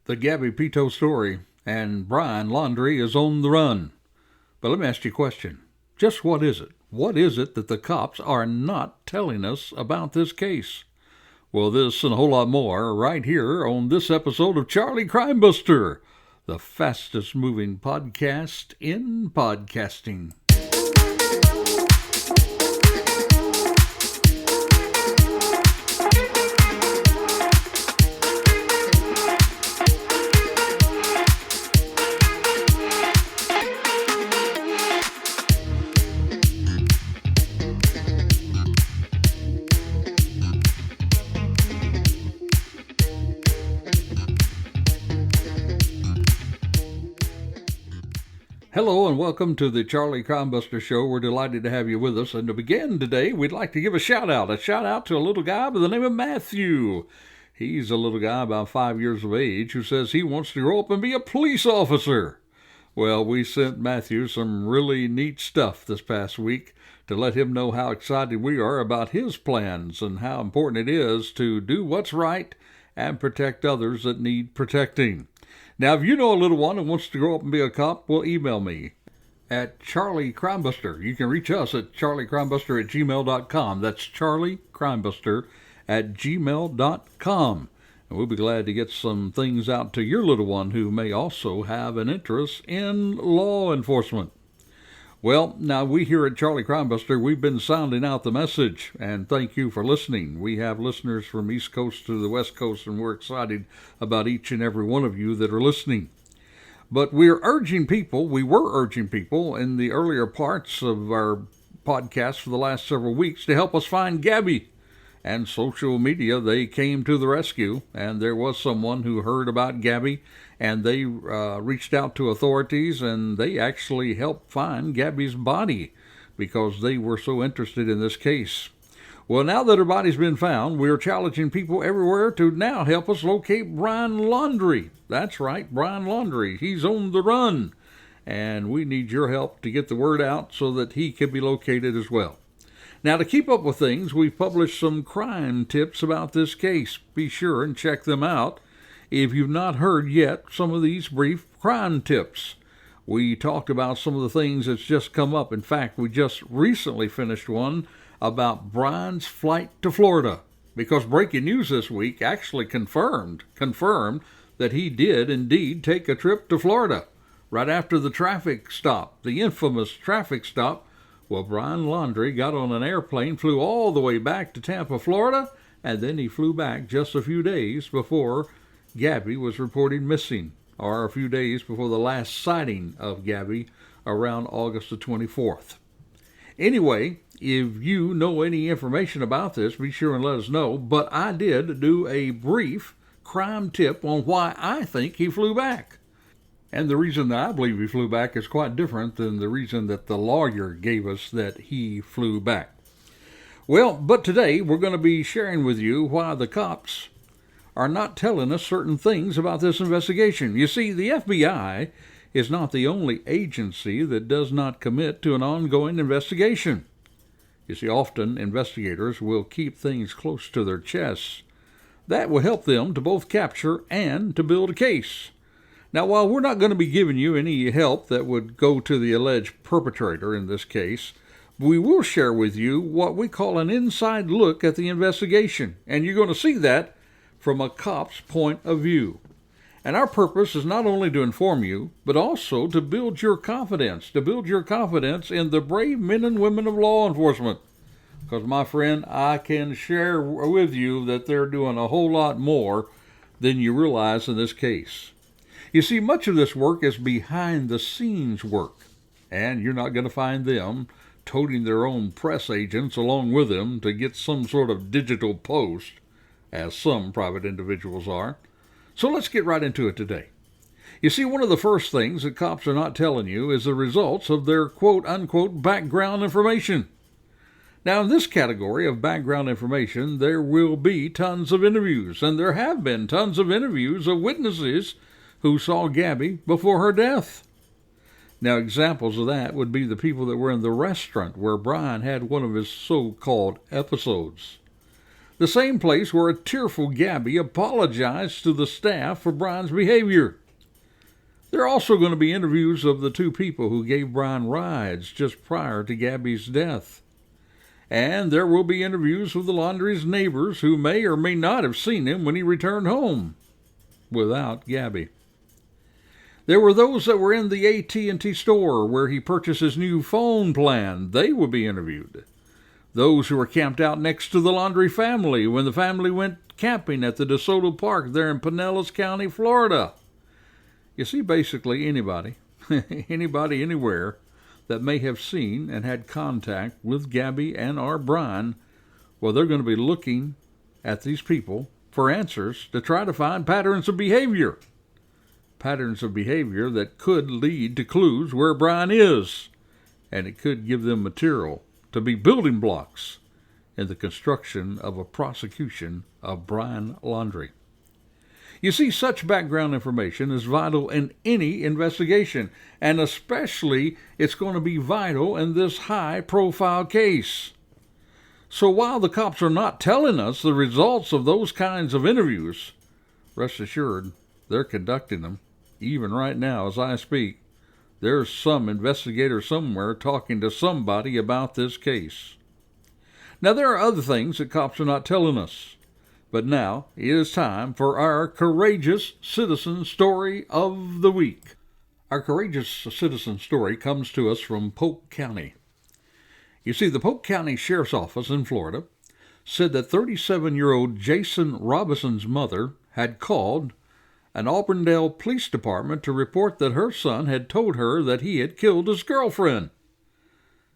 The Gabby Pitito story, and Brian Laundrie is on the run. But let me ask you a question. Just what is it? What is it that the cops are not telling us about this case? Well, this and a whole lot more right here on this episode of Charlie Crimebuster, the fastest moving podcast in podcasting. Hello and welcome to the Charlie Crimebuster Show. We're delighted to have you with us. And to begin today, we'd like to give a shout out to a little guy by the name of Matthew. He's a little guy about 5 years of age who says he wants to grow up and be a police officer. Well, we sent Matthew some really neat stuff this past week to let him know how excited we are about his plans and how important it is to do what's right and protect others that need protecting. Now, if you know a little one who wants to grow up and be a cop, well, email me at Charlie Crimebuster. You can reach us at charliecrimebuster@gmail.com. That's charliecrimebuster@gmail.com. And we'll be glad to get some things out to your little one who may also have an interest in law enforcement. Well, now we here at Charlie Crimebuster, we've been sounding out the message, and thank you for listening. We have listeners from East Coast to the West Coast, and we're excited about each and every one of you that are listening. But we were urging people in the earlier parts of our podcast for the last several weeks to help us find Gabby. And social media, they came to the rescue, and there was someone who heard about Gabby, and they reached out to authorities, and they actually helped find Gabby's body because they were so interested in this case. Well, now that her body's been found, we're challenging people everywhere to now help us locate Brian Laundrie. That's right, Brian Laundrie. He's on the run, and we need your help to get the word out so that he can be located as well. Now, to keep up with things, we've published some crime tips about this case. Be sure and check them out if you've not heard yet some of these brief crime tips. We talked about some of the things that's just come up. In fact, we just recently finished one about Brian's flight to Florida, because breaking news this week actually confirmed that he did indeed take a trip to Florida right after the traffic stop, the infamous traffic stop. Well, Brian Laundrie got on an airplane, flew all the way back to Tampa, Florida, and then he flew back just a few days before Gabby was reported missing, or a few days before the last sighting of Gabby around August the 24th. Anyway, if you know any information about this, be sure and let us know, but I did do a brief crime tip on why I think he flew back. And the reason that I believe he flew back is quite different than the reason that the lawyer gave us that he flew back. Well, but today we're going to be sharing with you why the cops are not telling us certain things about this investigation. You see, the FBI is not the only agency that does not commit to an ongoing investigation. You see, often investigators will keep things close to their chests. That will help them to both capture and to build a case. Now, while we're not going to be giving you any help that would go to the alleged perpetrator in this case, we will share with you what we call an inside look at the investigation, and you're going to see that from a cop's point of view. And our purpose is not only to inform you, but also to build your confidence, in the brave men and women of law enforcement. Because, my friend, I can share with you that they're doing a whole lot more than you realize in this case. You see, much of this work is behind-the-scenes work, and you're not going to find them toting their own press agents along with them to get some sort of digital post, as some private individuals are. So let's get right into it today. You see, one of the first things that cops are not telling you is the results of their quote-unquote background information. Now, in this category of background information, there will be tons of interviews, and there have been tons of interviews of witnesses who saw Gabby before her death. Now, examples of that would be the people that were in the restaurant where Brian had one of his so-called episodes. the same place where a tearful Gabby apologized to the staff for Brian's behavior. There are also going to be interviews of the two people who gave Brian rides just prior to Gabby's death. And there will be interviews with the Laundrie's neighbors who may or may not have seen him when he returned home without Gabby. There were those that were in the AT&T store where he purchased his new phone plan. They will be interviewed. Those who were camped out next to the Laundrie family when the family went camping at the DeSoto Park there in Pinellas County, Florida. You see, basically anybody, anywhere that may have seen and had contact with Gabby and our Brian, well, they're going to be looking at these people for answers to try to find patterns of behavior. Patterns of behavior that could lead to clues where Brian is, and it could give them material to be building blocks in the construction of a prosecution of Brian Laundrie. You see, such background information is vital in any investigation, and especially it's going to be vital in this high-profile case. So while the cops are not telling us the results of those kinds of interviews, rest assured they're conducting them. Even right now, as I speak, there's some investigator somewhere talking to somebody about this case. Now, there are other things that cops are not telling us. But now it is time for our Courageous Citizen Story of the Week. Our Courageous Citizen story comes to us from Polk County. You see, the Polk County Sheriff's Office in Florida said that 37-year-old Jason Robinson's mother had called an Auburndale Police Department to report that her son had told her that he had killed his girlfriend.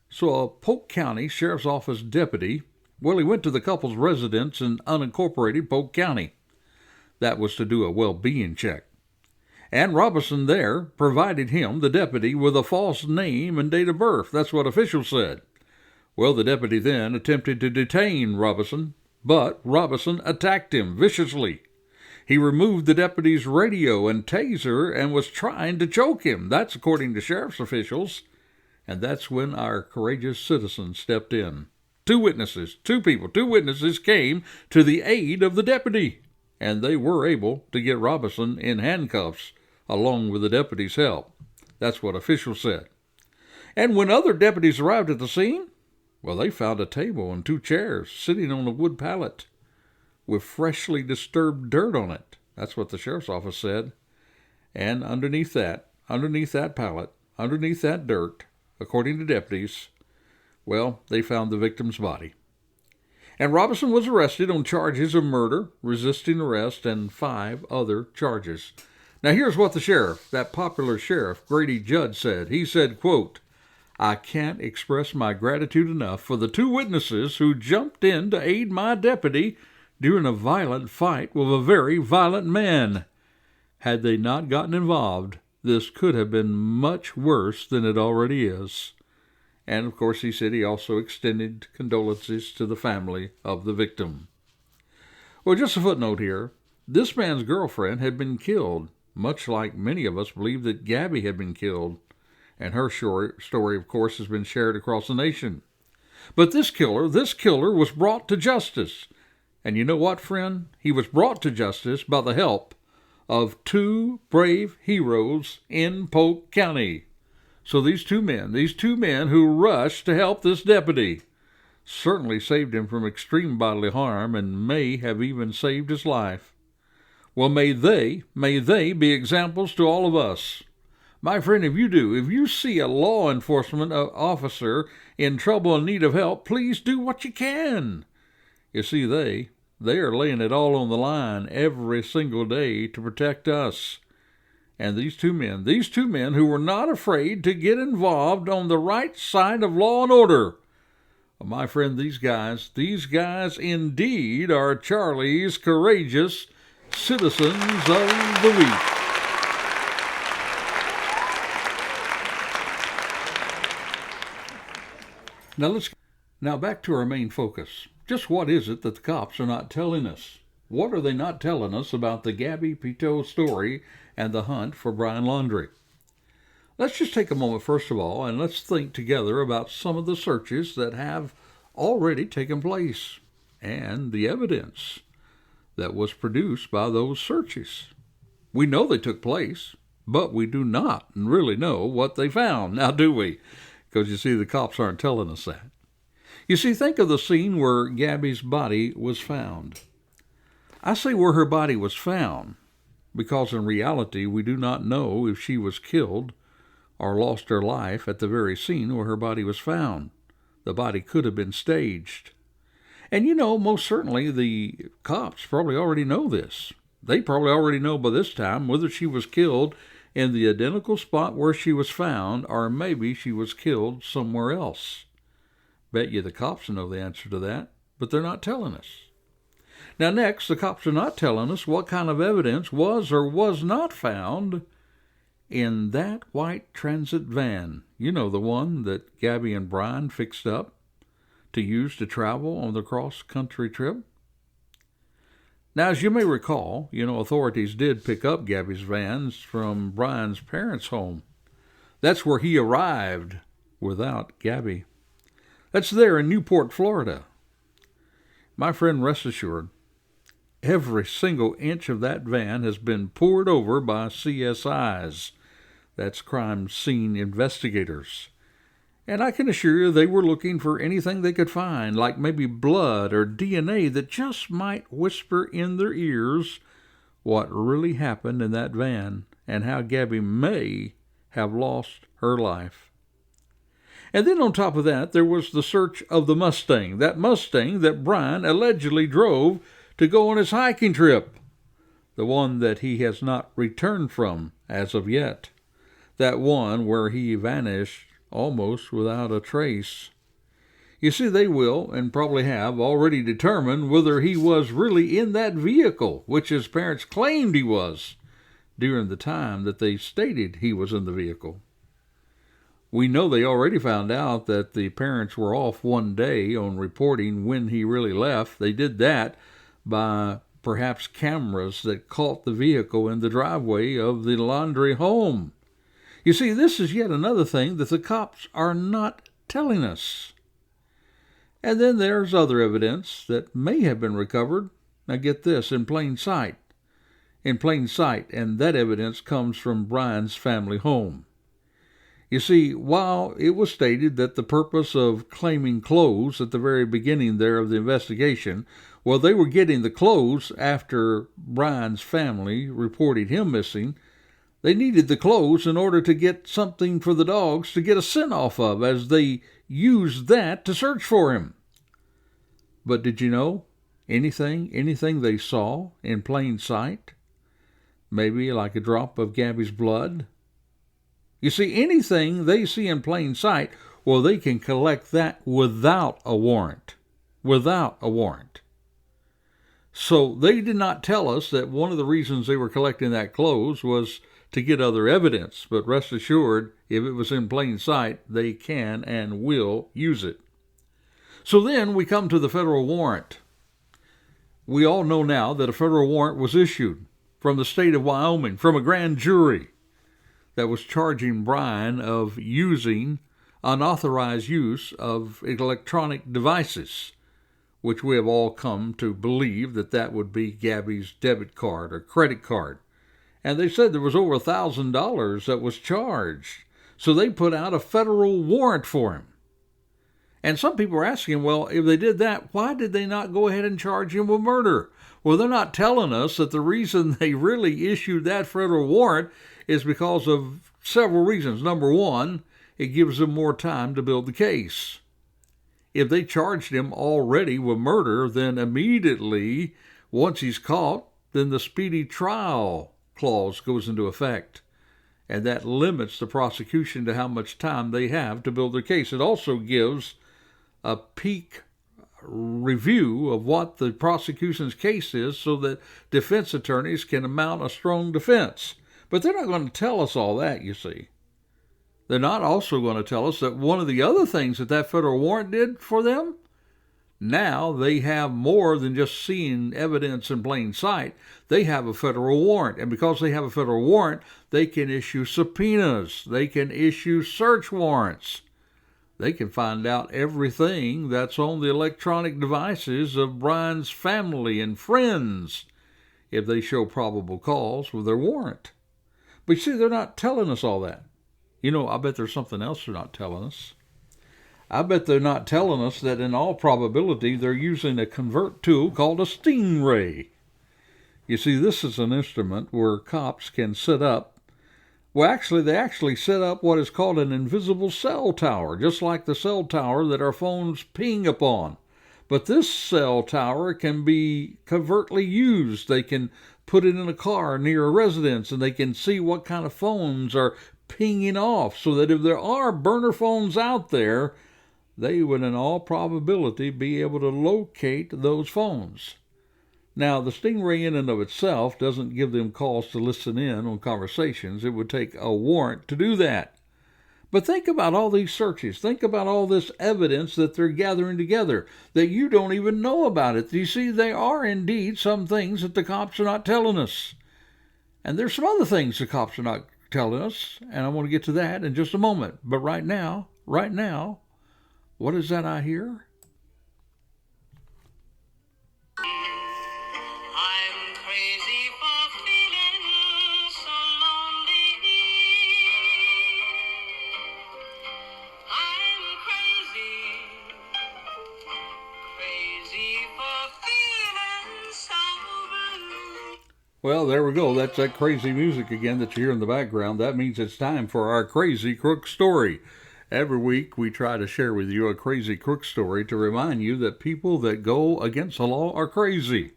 So a Polk County Sheriff's Office deputy, well, he went to the couple's residence in unincorporated Polk County. That was to do a well-being check. And Robinson there provided him, the deputy, with a false name and date of birth. That's what officials said. Well, the deputy then attempted to detain Robinson, but Robinson attacked him viciously. He removed the deputy's radio and taser and was trying to choke him. That's according to sheriff's officials. And that's when our courageous citizen stepped in. Two witnesses came to the aid of the deputy, and they were able to get Robinson in handcuffs along with the deputy's help. That's what officials said. And when other deputies arrived at the scene, well, they found a table and two chairs sitting on a wood pallet with freshly disturbed dirt on it. That's what the sheriff's office said. And underneath that pallet, underneath that dirt, according to deputies, well, they found the victim's body. And Robinson was arrested on charges of murder, resisting arrest, and 5 other charges. Now here's what the sheriff, that popular sheriff, Grady Judd, said. He said, quote, "I can't express my gratitude enough for the 2 witnesses who jumped in to aid my deputy during a violent fight with a very violent man. Had they not gotten involved, this could have been much worse than it already is." And, of course, he said he also extended condolences to the family of the victim. Well, just a footnote here. This man's girlfriend had been killed, much like many of us believe that Gabby had been killed. And her story, of course, has been shared across the nation. But this killer was brought to justice. And you know what, friend? He was brought to justice by the help of 2 brave heroes in Polk County. So these two men who rushed to help this deputy, certainly saved him from extreme bodily harm and may have even saved his life. Well, may they be examples to all of us. My friend, if you see a law enforcement officer in trouble and need of help, please do what you can. You see, they are laying it all on the line every single day to protect us. And these two men who were not afraid to get involved on the right side of law and order. Well, my friend, these guys indeed are Charlie's Courageous Citizens of the Week. Now back to our main focus. Just what is it that the cops are not telling us? What are they not telling us about the Gabby Pitito story and the hunt for Brian Laundrie? Let's just take a moment, first of all, and let's think together about some of the searches that have already taken place. and the evidence that was produced by those searches. We know they took place, but we do not really know what they found, now do we? Because you see, the cops aren't telling us that. You see, think of the scene where Gabby's body was found. I say where her body was found, because in reality we do not know if she was killed or lost her life at the very scene where her body was found. The body could have been staged. And most certainly the cops probably already know this. They probably already know by this time whether she was killed in the identical spot where she was found, or maybe she was killed somewhere else. Bet you the cops know the answer to that, but they're not telling us. Now next, the cops are not telling us what kind of evidence was or was not found in that white transit van. The one that Gabby and Brian fixed up to use to travel on the cross-country trip. Now, as you may recall, authorities did pick up Gabby's vans from Brian's parents' home. That's where he arrived without Gabby. That's there in Newport, Florida. My friend, rest assured, every single inch of that van has been poured over by CSIs. That's crime scene investigators. And I can assure you they were looking for anything they could find, like maybe blood or DNA that just might whisper in their ears what really happened in that van and how Gabby may have lost her life. And then on top of that, there was the search of the Mustang, that Mustang that Brian allegedly drove to go on his hiking trip, the one that he has not returned from as of yet, that one where he vanished almost without a trace. You see, they will, and probably have, already determined whether he was really in that vehicle, which his parents claimed he was, during the time that they stated he was in the vehicle. We know they already found out that the parents were off one day on reporting when he really left. They did that by perhaps cameras that caught the vehicle in the driveway of the Laundrie home. You see, this is yet another thing that the cops are not telling us. And then there's other evidence that may have been recovered. Now get this, in plain sight. In plain sight, and that evidence comes from Brian's family home. You see, while it was stated that the purpose of claiming clothes at the very beginning there of the investigation, well, they were getting the clothes after Brian's family reported him missing. They needed the clothes in order to get something for the dogs to get a scent off of, as they used that to search for him. But did you know anything they saw in plain sight? Maybe like a drop of Gabby's blood? You see, anything they see in plain sight, well, they can collect that without a warrant. Without a warrant. So they did not tell us that one of the reasons they were collecting that clothes was to get other evidence, but rest assured, if it was in plain sight, they can and will use it. So then we come to the federal warrant. We all know now that a federal warrant was issued from the state of Wyoming, from a grand jury that was charging Brian of using unauthorized use of electronic devices, which we have all come to believe that would be Gabby's debit card or credit card. And they said there was over $1,000 that was charged. So they put out a federal warrant for him. And some people are asking, well, if they did that, why did they not go ahead and charge him with murder? Well, they're not telling us that the reason they really issued that federal warrant is because of several reasons. Number one, it gives them more time to build the case. If they charged him already with murder, then immediately, once he's caught, then the speedy trial clause goes into effect. And that limits the prosecution to how much time they have to build their case. It also gives a peek review of what the prosecution's case is so that defense attorneys can mount a strong defense. But they're not going to tell us all that, you see. They're not also going to tell us that one of the other things that federal warrant did for them, now they have more than just seeing evidence in plain sight. They have a federal warrant. And because they have a federal warrant, they can issue subpoenas. They can issue search warrants. They can find out everything that's on the electronic devices of Brian's family and friends if they show probable cause with their warrant. But you see, they're not telling us all that. I bet there's something else they're not telling us. I bet they're not telling us that in all probability they're using a convert tool called a stingray. You see, this is an instrument where cops can set up, they actually set up what is called an invisible cell tower, just like the cell tower that our phones ping upon. But this cell tower can be covertly used. They can put it in a car near a residence, and they can see what kind of phones are pinging off, so that if there are burner phones out there, they would in all probability be able to locate those phones. Now, the stingray in and of itself doesn't give them cause to listen in on conversations. It would take a warrant to do that. But think about all these searches. Think about all this evidence that they're gathering together, that you don't even know about it. You see, there are indeed some things that the cops are not telling us. And there's some other things the cops are not telling us, and I want to get to that in just a moment. But right now, what is that I hear? I'm crazy for feeling so lonely. I'm crazy for feeling so blue. Well, there we go. That's that crazy music again that you hear in the background. That means it's time for our Crazy Crook story. Every week we try to share with you a crazy crook story to remind you that people that go against the law are crazy,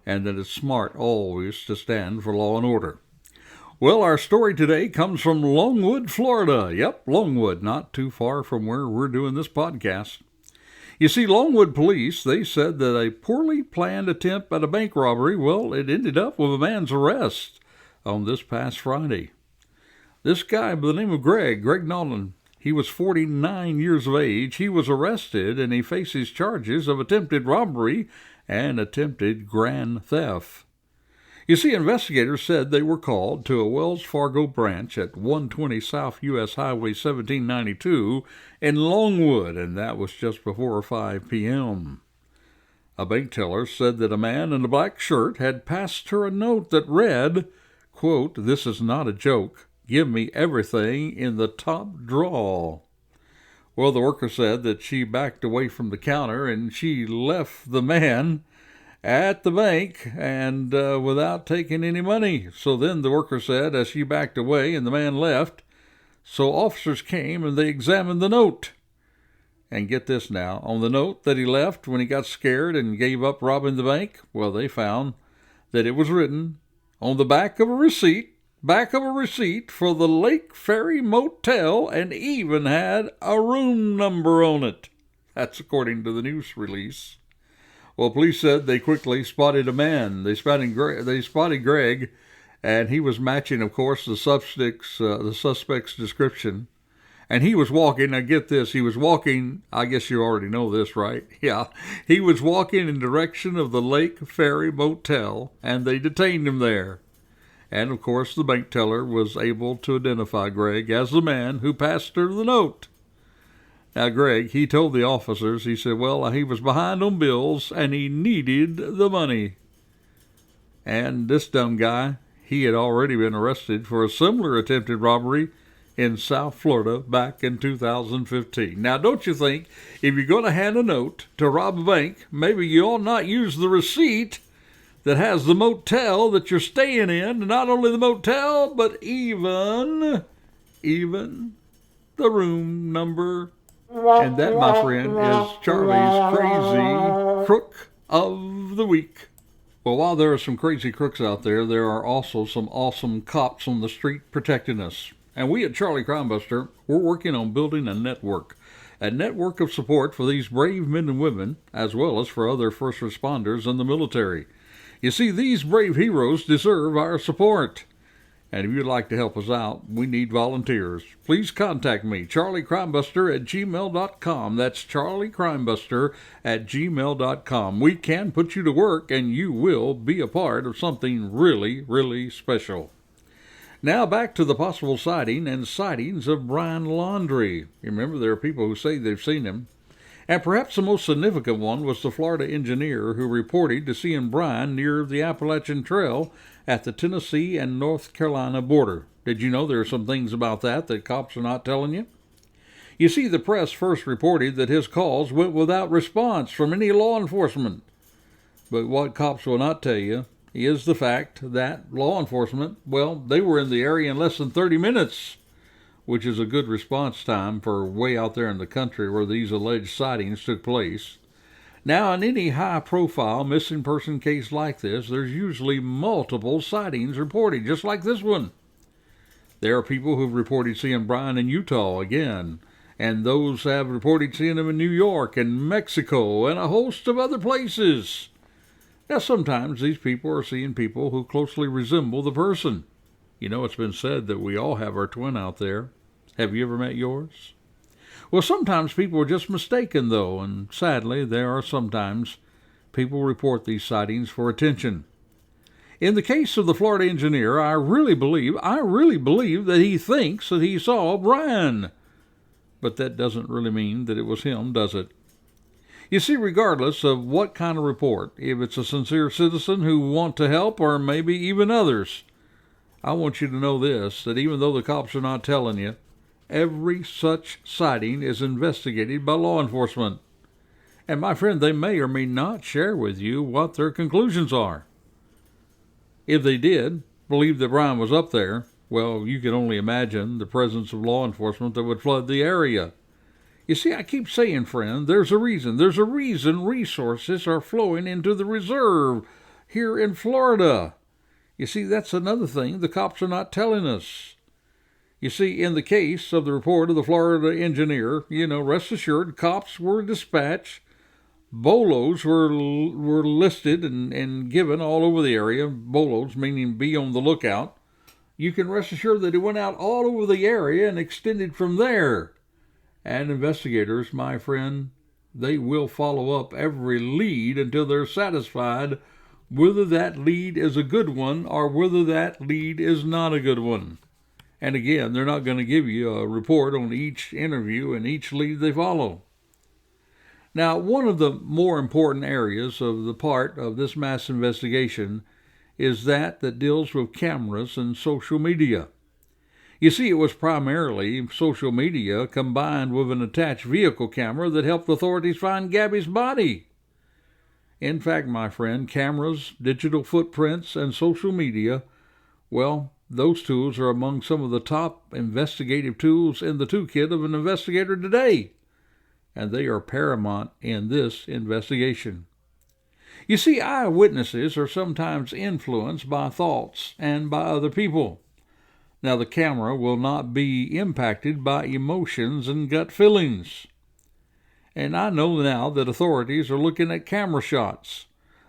and that it's smart always to stand for law and order. Well, our story today comes from Longwood, Florida. Yep, Longwood, not too far from where we're doing this podcast. You see, Longwood police, they said that a poorly planned attempt at a bank robbery, it ended up with a man's arrest on this past Friday. This guy by the name of Greg Nolan, he was 49 years of age. He was arrested, and he faces charges of attempted robbery and attempted grand theft. You see, investigators said they were called to a Wells Fargo branch at 120 South U.S. Highway 1792 in Longwood, and that was just before 5 p.m. A bank teller said that a man in a black shirt had passed her a note that read, quote, "This is not a joke. Give me everything in the top drawer." Well, the worker said that she backed away from the counter and she left the man at the bank and without taking any money. So then the worker said, as she backed away and the man left, so officers came and they examined the note. And get this now, on the note that he left when he got scared and gave up robbing the bank, they found that it was written on the back of a receipt for the Lake Ferry Motel, and even had a room number on it. That's according to the news release. Well, police said they quickly spotted a man. They spotted Greg, and he was matching, of course, the suspect's description. And he was walking, now get this, he was walking, I guess you already know this, right? Yeah, he was walking in direction of the Lake Ferry Motel, and they detained him there. And, of course, the bank teller was able to identify Greg as the man who passed her the note. Now, Greg, he told the officers, he said, he was behind on bills and he needed the money. And this dumb guy, he had already been arrested for a similar attempted robbery in South Florida back in 2015. Now, don't you think if you're going to hand a note to rob a bank, maybe you ought not use the receipt that has the motel that you're staying in, and not only the motel, but even the room number. And that, my friend, is Charlie's Crazy Crook of the Week. Well, while there are some crazy crooks out there, there are also some awesome cops on the street protecting us. And we at Charlie Crimebuster, we're working on building a network of support for these brave men and women, as well as for other first responders in the military. You see, these brave heroes deserve our support. And if you'd like to help us out, we need volunteers. Please contact me, charliecrimebuster@gmail.com. That's charliecrimebuster@gmail.com. We can put you to work, and you will be a part of something really, really special. Now back to the possible sighting and sightings of Brian Laundrie. You remember there are people who say they've seen him. And perhaps the most significant one was the Florida engineer who reported to seeing Brian near the Appalachian Trail at the Tennessee and North Carolina border. Did you know there are some things about that cops are not telling you? You see, the press first reported that his calls went without response from any law enforcement. But what cops will not tell you is the fact that law enforcement, well, they were in the area in less than 30 minutes, which is a good response time for way out there in the country where these alleged sightings took place. Now, in any high-profile missing person case like this, there's usually multiple sightings reported, just like this one. There are people who've reported seeing Brian in Utah again, and those have reported seeing him in New York and Mexico and a host of other places. Now, sometimes these people are seeing people who closely resemble the person. You know, it's been said that we all have our twin out there. Have you ever met yours? Well, sometimes people are just mistaken, though, and sadly, there are sometimes people report these sightings for attention. In the case of the Florida engineer, I really believe that he thinks that he saw Brian. But that doesn't really mean that it was him, does it? You see, regardless of what kind of report, if it's a sincere citizen who want to help or maybe even others, I want you to know this, that even though the cops are not telling you, every such sighting is investigated by law enforcement. And my friend, they may or may not share with you what their conclusions are. If they did believe that Brian was up there, well, you can only imagine the presence of law enforcement that would flood the area. You see, I keep saying, friend, there's a reason resources are flowing into the reserve here in Florida. You see, that's another thing the cops are not telling us. You see, in the case of the report of the Florida engineer, rest assured, cops were dispatched. Bolos were listed and given all over the area. Bolos, meaning be on the lookout. You can rest assured that it went out all over the area and extended from there. And investigators, my friend, they will follow up every lead until they're satisfied whether that lead is a good one or whether that lead is not a good one. And again, they're not going to give you a report on each interview and each lead they follow. Now, one of the more important areas of the part of this mass investigation is that deals with cameras and social media. You see, it was primarily social media combined with an attached vehicle camera that helped authorities find Gabby's body. In fact, my friend, cameras, digital footprints, and social media, well, those tools are among some of the top investigative tools in the toolkit of an investigator today, and they are paramount in this investigation. You see, eyewitnesses are sometimes influenced by thoughts and by other people. Now, the camera will not be impacted by emotions and gut feelings. And I know now that authorities are looking at camera shots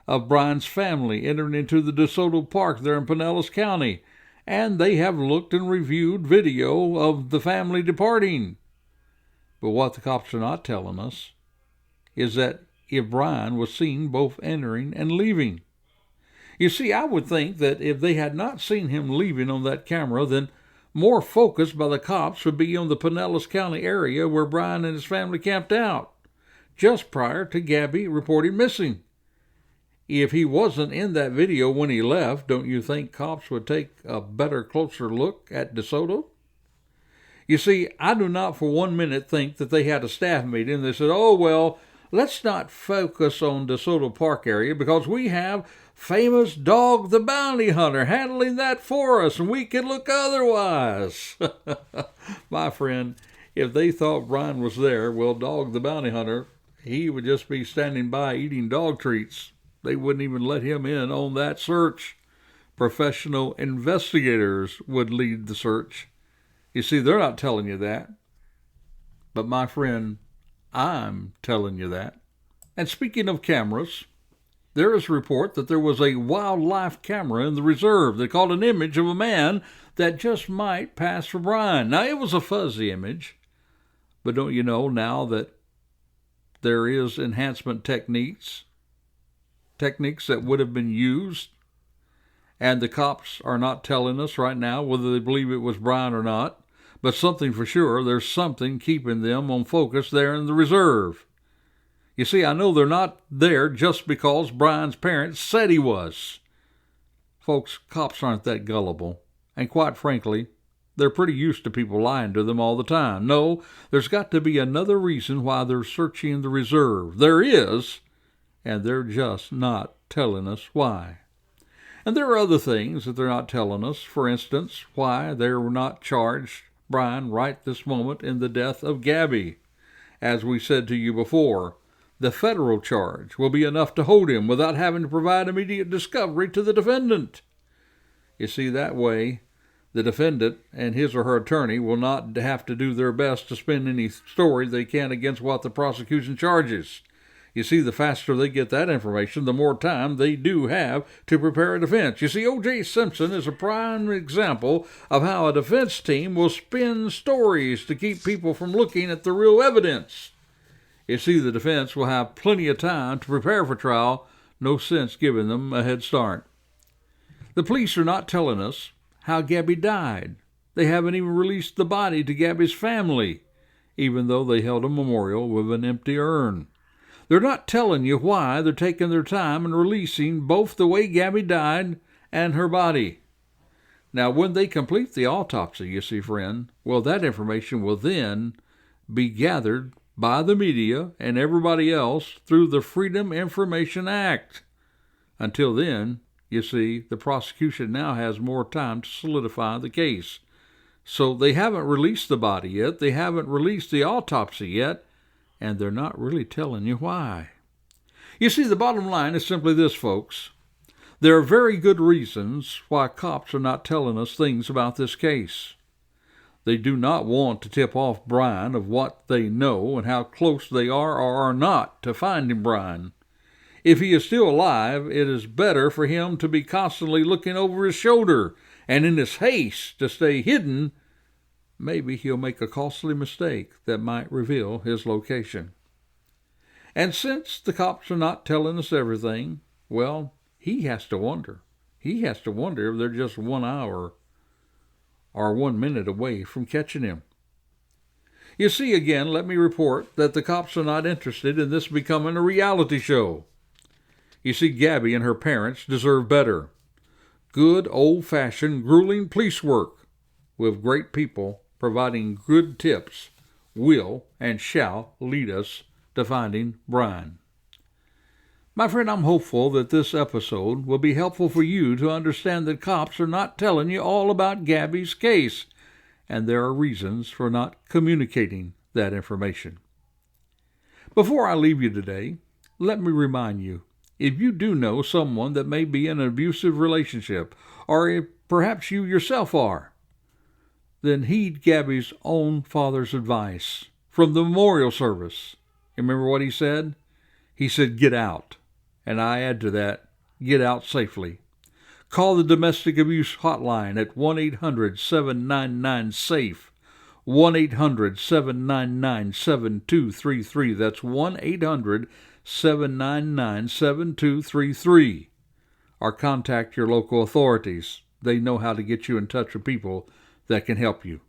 of Brian's family entering into the DeSoto Park there in Pinellas County, and they have looked and reviewed video of the family departing. But what the cops are not telling us is that if Brian was seen both entering and leaving. You see, I would think that if they had not seen him leaving on that camera, then more focus by the cops would be on the Pinellas County area where Brian and his family camped out, just prior to Gabby reporting missing. If he wasn't in that video when he left, don't you think cops would take a better, closer look at DeSoto? You see, I do not for 1 minute think that they had a staff meeting and they said, oh, well, let's not focus on DeSoto Park area because we have famous Dog the Bounty Hunter handling that for us and we can look otherwise. My friend, if they thought Brian was there, well, Dog the Bounty Hunter, he would just be standing by eating dog treats. They wouldn't even let him in on that search. Professional investigators would lead the search. You see, they're not telling you that. But my friend, I'm telling you that. And speaking of cameras, there is a report that there was a wildlife camera in the reserve that caught an image of a man that just might pass for Brian. Now, it was a fuzzy image, but don't you know now that there is enhancement techniques that would have been used, And the cops are not telling us right now whether they believe it was Brian or not. But something for sure, there's something keeping them on focus there in the reserve. You see, I know they're not there just because Brian's parents said he was. Folks, cops aren't that gullible. And quite frankly, they're pretty used to people lying to them all the time. No, there's got to be another reason why they're searching the reserve. There is, and they're just not telling us why. And there are other things that they're not telling us. For instance, why they're not charged Brian right this moment in the death of Gabby. As we said to you before, the federal charge will be enough to hold him without having to provide immediate discovery to the defendant. You see, that way, the defendant and his or her attorney will not have to do their best to spin any story they can against what the prosecution charges. You see, the faster they get that information, the more time they do have to prepare a defense. You see, O.J. Simpson is a prime example of how a defense team will spin stories to keep people from looking at the real evidence. You see, the defense will have plenty of time to prepare for trial, no sense giving them a head start. The police are not telling us how Gabby died. They haven't even released the body to Gabby's family, even though they held a memorial with an empty urn. They're not telling you why they're taking their time and releasing both the way Gabby died and her body. Now, when they complete the autopsy, you see, friend, well, that information will then be gathered by the media and everybody else through the Freedom Information Act. Until then, you see, the prosecution now has more time to solidify the case. So they haven't released the body yet, they haven't released the autopsy yet, and they're not really telling you why. You see, the bottom line is simply this, folks. There are very good reasons why cops are not telling us things about this case. They do not want to tip off Brian of what they know and how close they are or are not to finding Brian. If he is still alive, it is better for him to be constantly looking over his shoulder, and in his haste to stay hidden, maybe he'll make a costly mistake that might reveal his location. And since the cops are not telling us everything, well, he has to wonder. He has to wonder if they're just 1 hour or 1 minute away from catching him. You see, again, let me report that the cops are not interested in this becoming a reality show. You see, Gabby and her parents deserve better. Good, old-fashioned, grueling police work with great people providing good tips will and shall lead us to finding Brian. My friend, I'm hopeful that this episode will be helpful for you to understand that cops are not telling you all about Gabby's case, and there are reasons for not communicating that information. Before I leave you today, let me remind you, if you do know someone that may be in an abusive relationship, or if perhaps you yourself are, then heed Gabby's own father's advice from the memorial service. Remember what he said? He said, get out. And I add to that, get out safely. Call the domestic abuse hotline at 1-800-799-SAFE, 1-800-799-7233. That's 1-800-799-7233. Or contact your local authorities. They know how to get you in touch with people that can help you.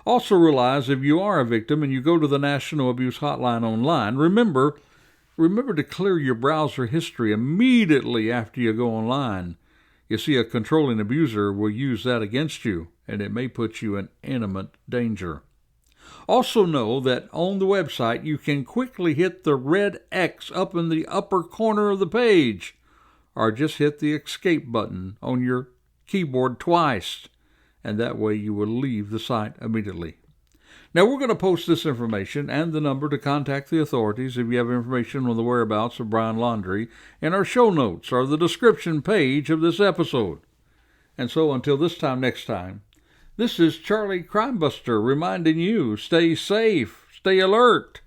Also realize if you are a victim and you go to the National Abuse Hotline online, remember to clear your browser history immediately after you go online. You see, a controlling abuser will use that against you, and it may put you in imminent danger. Also know that on the website you can quickly hit the red X up in the upper corner of the page, or just hit the escape button on your keyboard twice, and that way you will leave the site immediately. Now, we're going to post this information and the number to contact the authorities if you have information on the whereabouts of Brian Laundrie in our show notes or the description page of this episode. And so until this time next time, this is Charlie Crimebuster reminding you, stay safe, stay alert.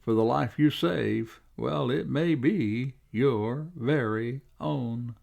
For the life you save, well, it may be your very own.